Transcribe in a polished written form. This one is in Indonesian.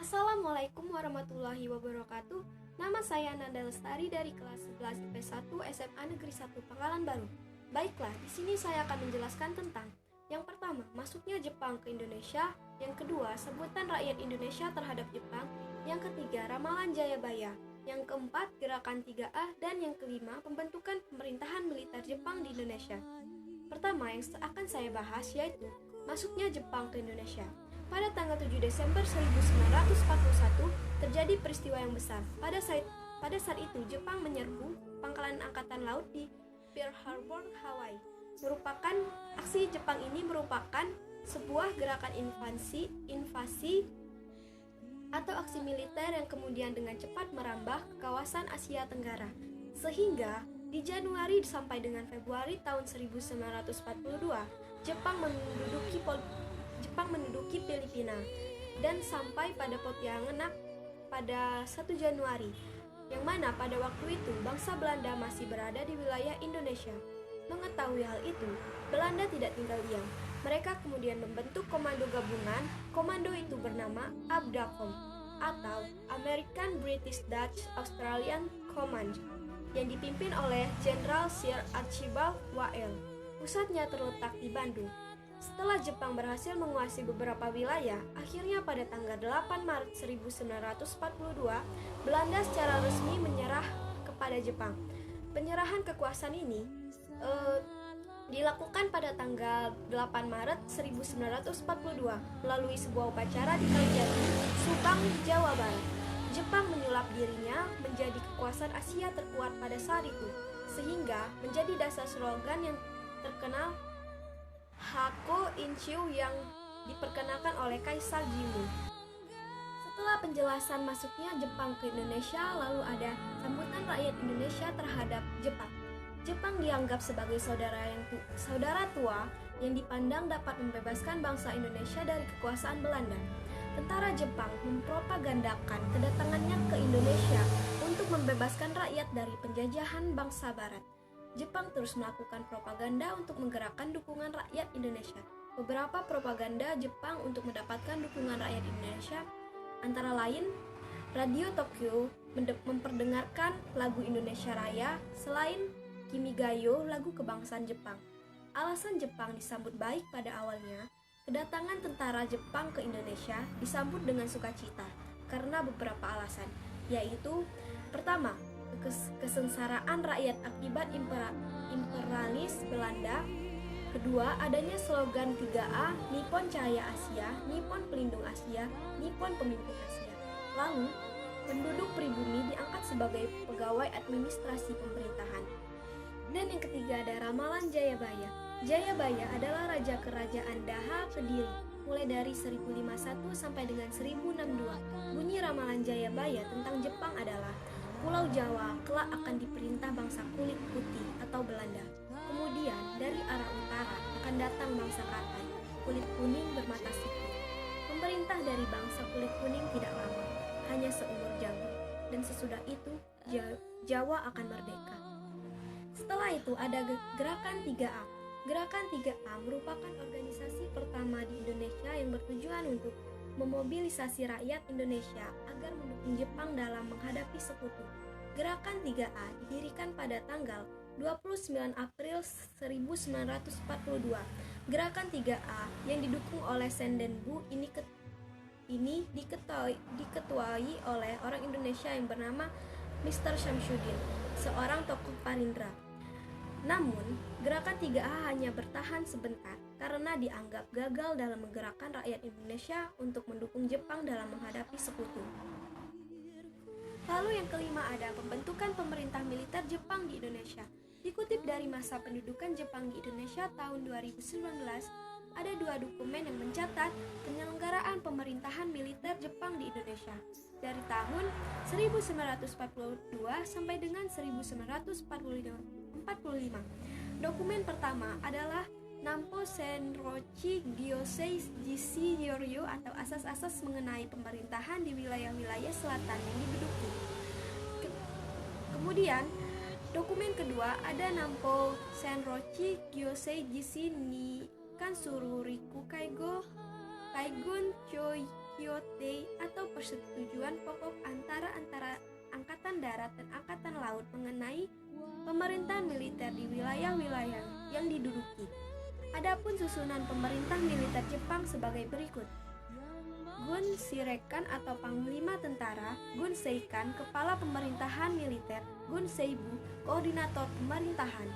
Assalamualaikum warahmatullahi wabarakatuh. Nama saya Nanda Lestari dari kelas 11 IP1 SMA Negeri 1 Pangkalan Baru. Baiklah, di sini saya akan menjelaskan tentang yang pertama, masuknya Jepang ke Indonesia. Yang kedua, sebutan rakyat Indonesia terhadap Jepang. Yang ketiga, ramalan Jayabaya. Yang keempat, gerakan 3A. Dan yang kelima, pembentukan pemerintahan militer Jepang di Indonesia. Pertama yang akan saya bahas yaitu masuknya Jepang ke Indonesia. Pada tanggal 7 Desember 1941 terjadi peristiwa yang besar. Pada saat itu Jepang menyerbu pangkalan angkatan laut di Pearl Harbor, Hawaii. Aksi Jepang ini merupakan sebuah gerakan invasi atau aksi militer yang kemudian dengan cepat merambah ke kawasan Asia Tenggara. Sehingga di Januari sampai dengan Februari tahun 1942, Jepang menduduki Filipina dan sampai pada Pontianak pada 1 Januari, yang mana pada waktu itu bangsa Belanda masih berada di wilayah Indonesia. Mengetahui hal itu, Belanda tidak tinggal diam. Mereka kemudian membentuk komando gabungan. Komando itu bernama ABDACOM atau American British Dutch Australian Command yang dipimpin oleh Jenderal Sir Archibald Wales. Pusatnya terletak di Bandung. Setelah Jepang berhasil menguasai beberapa wilayah, akhirnya pada tanggal 8 Maret 1942, Belanda secara resmi menyerah kepada Jepang. Penyerahan kekuasaan ini dilakukan pada tanggal 8 Maret 1942 melalui sebuah upacara di Kalijati, Subang, Jawa Barat. Jepang menyulap dirinya menjadi kekuasaan Asia terkuat pada saat itu, sehingga menjadi dasar slogan yang terkenal Hako Inchiu yang diperkenalkan oleh Kaisar Jimmu. Setelah penjelasan masuknya Jepang ke Indonesia, lalu ada sambutan rakyat Indonesia terhadap Jepang. Jepang dianggap sebagai saudara tua yang dipandang dapat membebaskan bangsa Indonesia dari kekuasaan Belanda. Tentara Jepang mempropagandakan kedatangannya ke Indonesia untuk membebaskan rakyat dari penjajahan bangsa Barat. Jepang terus melakukan propaganda untuk menggerakkan dukungan rakyat Indonesia. Beberapa propaganda Jepang untuk mendapatkan dukungan rakyat Indonesia antara lain, Radio Tokyo memperdengarkan lagu Indonesia Raya selain Kimigayo, lagu kebangsaan Jepang. Alasan Jepang disambut baik pada awalnya, kedatangan tentara Jepang ke Indonesia disambut dengan sukacita karena beberapa alasan, yaitu pertama, kesengsaraan rakyat akibat imperialis Belanda. Kedua, adanya slogan 3A, Nippon Cahaya Asia, Nippon Pelindung Asia, Nippon Pemimpin Asia. Lalu, penduduk pribumi diangkat sebagai pegawai administrasi pemerintahan. Dan yang ketiga ada ramalan Jayabaya. Jayabaya adalah raja kerajaan Daha Kediri mulai dari 1051 sampai dengan 1062. Bunyi ramalan Jayabaya tentang Jepang adalah Pulau Jawa kelak akan diperintah bangsa kulit putih atau Belanda. Kemudian dari arah utara akan datang bangsa Katai, kulit kuning bermata sipit. Pemerintah dari bangsa kulit kuning tidak lama, hanya seumur jagung. Dan sesudah itu Jawa akan merdeka. Setelah itu ada Gerakan 3A. Gerakan 3A merupakan organisasi pertama di Indonesia yang bertujuan untuk memobilisasi rakyat Indonesia agar mendukung Jepang dalam menghadapi sekutu. Gerakan 3A didirikan pada tanggal 29 April 1942. Gerakan 3A yang didukung oleh Sendenbu ini diketuai oleh orang Indonesia yang bernama Mr. Syamsuddin, seorang tokoh Parindra. Namun, gerakan 3A hanya bertahan sebentar karena dianggap gagal dalam menggerakkan rakyat Indonesia untuk mendukung Jepang dalam menghadapi sekutu. Lalu yang kelima ada pembentukan pemerintah militer Jepang di Indonesia. Dikutip dari masa pendudukan Jepang di Indonesia tahun 2019, ada 2 dokumen yang mencatat penyelenggaraan pemerintahan militer Jepang di Indonesia dari tahun 1942 sampai dengan 1945. Dokumen pertama adalah Nampo Senrochi Gyosei Jishi Yoryo atau asas-asas mengenai pemerintahan di wilayah-wilayah selatan yang diduduki. Kemudian, dokumen kedua ada Nampo Senrochi Gyosei Jishi Ni Kansuru Riku Kaigon Choi Kyote atau persetujuan pokok antara Angkatan Darat dan Angkatan Laut mengenai pemerintahan militer di wilayah-wilayah yang diduduki. Adapun susunan pemerintah militer Jepang sebagai berikut. Gun Shirekan atau Panglima Tentara, Gun Seikan, Kepala Pemerintahan Militer, Gun Seibu, Koordinator Pemerintahan,